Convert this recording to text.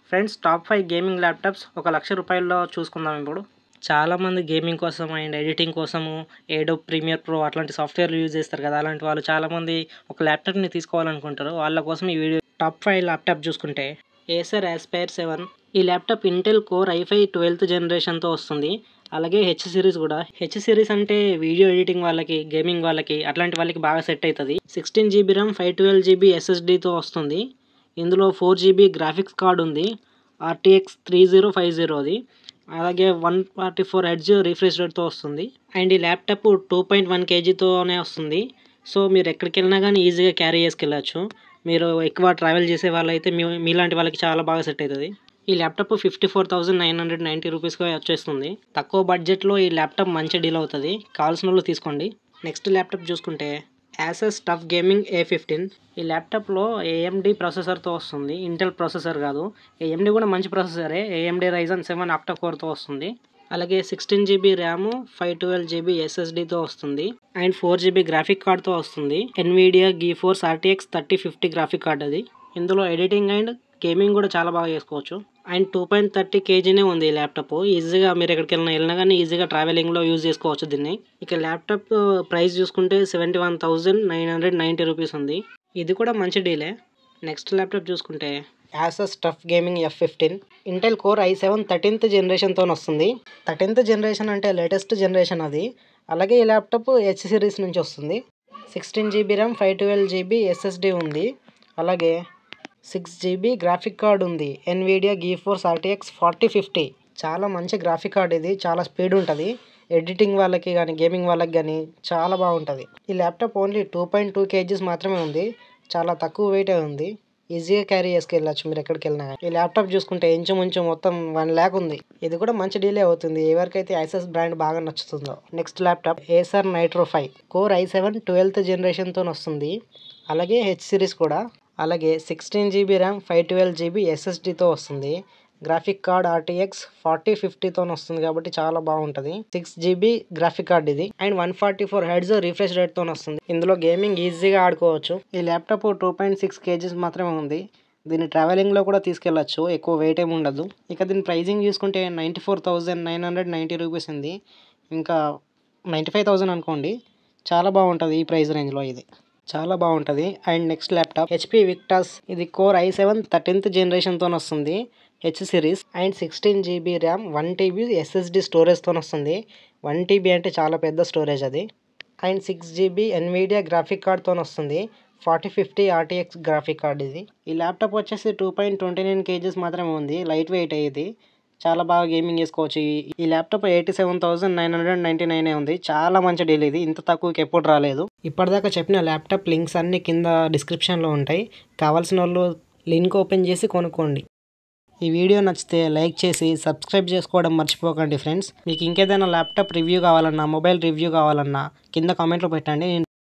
Friends top 5 gaming laptops ఒక లక్ష రూపాయల్లో చూసుకుందాం ఇప్పుడు. చాలామంది గేమింగ్ కోసం అండ్ ఎడిటింగ్ కోసము ఏడోబ్ ప్రీమియర్ ప్రో అట్లాంటి సాఫ్ట్వేర్లు యూజ్ చేస్తారు కదా. అలాంటి వాళ్ళు చాలామంది ఒక ల్యాప్టాప్ని తీసుకోవాలనుకుంటారు. వాళ్ళ కోసం ఈ వీడియో. టాప్ 5 ల్యాప్టాప్ చూసుకుంటే ఏసర్ ఆస్పైర్ 7. ఈ laptop Intel core i5 12th జనరేషన్తో వస్తుంది. అలాగే హెచ్ సిరీస్ కూడా. హెచ్ సిరీస్ అంటే వీడియో ఎడిటింగ్ వాళ్ళకి, గేమింగ్ వాళ్ళకి అట్లాంటి వాళ్ళకి బాగా సెట్ అవుతుంది. 16 GB ర్యామ్ 512 GB SSDతో వస్తుంది. ఇందులో 4 GB గ్రాఫిక్స్ కార్డ్ ఉంది, RTX 3050 అది. అలాగే 144Hz రిఫ్రెష్ రేట్తో వస్తుంది. అండ్ ఈ ల్యాప్టాప్ 2.1 kgతోనే వస్తుంది. సో మీరు ఎక్కడికి వెళ్ళినా కానీ ఈజీగా క్యారీ చేసుకెళ్ళచ్చు. మీరు ఎక్కువ ట్రావెల్ చేసే వాళ్ళైతే మీలాంటి వాళ్ళకి చాలా బాగా సెట్ అవుతుంది. ఈ ల్యాప్టాప్ 54,990 రూపీస్గా వచ్చేస్తుంది. తక్కువ బడ్జెట్లో ఈ ల్యాప్టాప్ మంచి డీల్ అవుతుంది. కావాల్సిన వాళ్ళు తీసుకోండి. నెక్స్ట్ ల్యాప్టాప్ చూసుకుంటే యాసస్ టఫ్ గేమింగ్ A15. ఈ ల్యాప్టాప్లో AMD ప్రాసెసర్తో వస్తుంది, ఇంటెల్ ప్రాసెసర్ కాదు. AMD కూడా మంచి ప్రాసెసరే, AMD Ryzen 7 ఆక్టా కోర్తో వస్తుంది. అలాగే 16 GB ర్యామ్ 512 GB SSDతో వస్తుంది. అండ్ 4 GB గ్రాఫిక్ కార్డ్తో వస్తుంది. NVIDIA GeForce RTX 3050 graphic card అది. ఇందులో ఎడిటింగ్ అండ్ గేమింగ్ కూడా చాలా బాగా చేసుకోవచ్చు. అండ్ 2.30 kgనే ఉంది ఈ ల్యాప్టాప్. ఈజీగా మీరు ఎక్కడికి వెళ్ళినా కానీ ఈజీగా ట్రావెలింగ్లో యూజ్ చేసుకోవచ్చు దీన్ని. ఇక ల్యాప్టాప్ ప్రైస్ చూసుకుంటే 71,990 రూపీస్ ఉంది. ఇది కూడా మంచి డీలే. నెక్స్ట్ ల్యాప్టాప్ చూసుకుంటే Asus TUF gaming F15. Intel core i7 13th జనరేషన్తో వస్తుంది. 13th జనరేషన్ అంటే లేటెస్ట్ జనరేషన్ అది. అలాగే ఈ ల్యాప్టాప్ హెచ్ సిరీస్ నుంచి వస్తుంది. 16 GB ర్యామ్ 512 GB SSD ఉంది. అలాగే 6 GB గ్రాఫిక్ కార్డ్ ఉంది, NVIDIA GeForce RTX 4050. చాలా మంచి గ్రాఫిక్ కార్డ్ ఇది, చాలా స్పీడ్ ఉంటుంది. ఎడిటింగ్ వాళ్ళకి కానీ గేమింగ్ వాళ్ళకి కానీ చాలా బాగుంటుంది. ఈ ల్యాప్టాప్ ఓన్లీ 2.2 kgs మాత్రమే ఉంది, చాలా తక్కువ వెయిటే ఉంది. ఈజీగా క్యారీ చేసుకెళ్ళచ్చు మీరు ఎక్కడికి వెళ్ళినా. ఈ ల్యాప్టాప్ చూసుకుంటే ఇంచుమించు మొత్తం 1 lakh ఉంది. ఇది కూడా మంచి డీలే అవుతుంది ఎవరికైతే యాసస్ బ్రాండ్ బాగా నచ్చుతుందో. Next laptop Acer nitro 5. Core i7 12th జనరేషన్తో వస్తుంది. అలాగే హెచ్ సిరీస్ కూడా. అలాగే 16 GB ర్యామ్ 512 GB SSDతో వస్తుంది. గ్రాఫిక్ కార్డ్ RTX 4050తో వస్తుంది కాబట్టి చాలా బాగుంటుంది. 6 GB గ్రాఫిక్ కార్డ్ ఇది. అండ్ 144Hz రిఫ్రెష్ రేట్తో వస్తుంది. ఇందులో గేమింగ్ ఈజీగా ఆడుకోవచ్చు. ఈ ల్యాప్టాప్ 2.6 kgs మాత్రమే ఉంది. దీన్ని ట్రావెలింగ్లో కూడా తీసుకెళ్ళచ్చు, ఎక్కువ వెయిట్ ఏమి ఉండదు. ఇక దీని ప్రైజింగ్ చూసుకుంటే 94,990 రూపీస్ ఉంది. ఇంకా 95,000 అనుకోండి. చాలా బాగుంటుంది ఈ ప్రైస్ రేంజ్లో, ఇది చాలా బాగుంటుంది. And next laptop HP విక్టాస్. ఇది కోర్ i7 13th జనరేషన్తో వస్తుంది, H series. And 16 GB RAM 1 TB SSD స్టోరేజ్తో వస్తుంది. 1 TB అంటే చాలా పెద్ద స్టోరేజ్ అది. అండ్ 6 GB NVIDIA గ్రాఫిక్ కార్డ్తో వస్తుంది. 4050 RTX గ్రాఫిక్ కార్డ్ ఇది. ఈ ల్యాప్టాప్ వచ్చేసి 2.29 kgs మాత్రమే ఉంది, లైట్ వెయిట్ అయ్యేది. చాలా బాగా గేమింగ్ చేసుకోవచ్చు. ఈ ల్యాప్టాప్ 87,999 ఉంది. చాలా మంచి డీల్ ఇది, ఇంత తక్కువకి ఎప్పుడు రాలేదు. ఇప్పటిదాకా చెప్పిన ల్యాప్టాప్ లింక్స్ అన్నీ కింద డిస్క్రిప్షన్లో ఉంటాయి. కావాల్సిన వాళ్ళు లింక్ ఓపెన్ చేసి కొనుక్కోండి. ఈ వీడియో నచ్చితే లైక్ చేసి సబ్స్క్రైబ్ చేసుకోవడం మర్చిపోకండి ఫ్రెండ్స్. మీకు ఇంకేదైనా ల్యాప్టాప్ రివ్యూ కావాలన్నా, మొబైల్ రివ్యూ కావాలన్నా కింద కామెంట్లో పెట్టండి.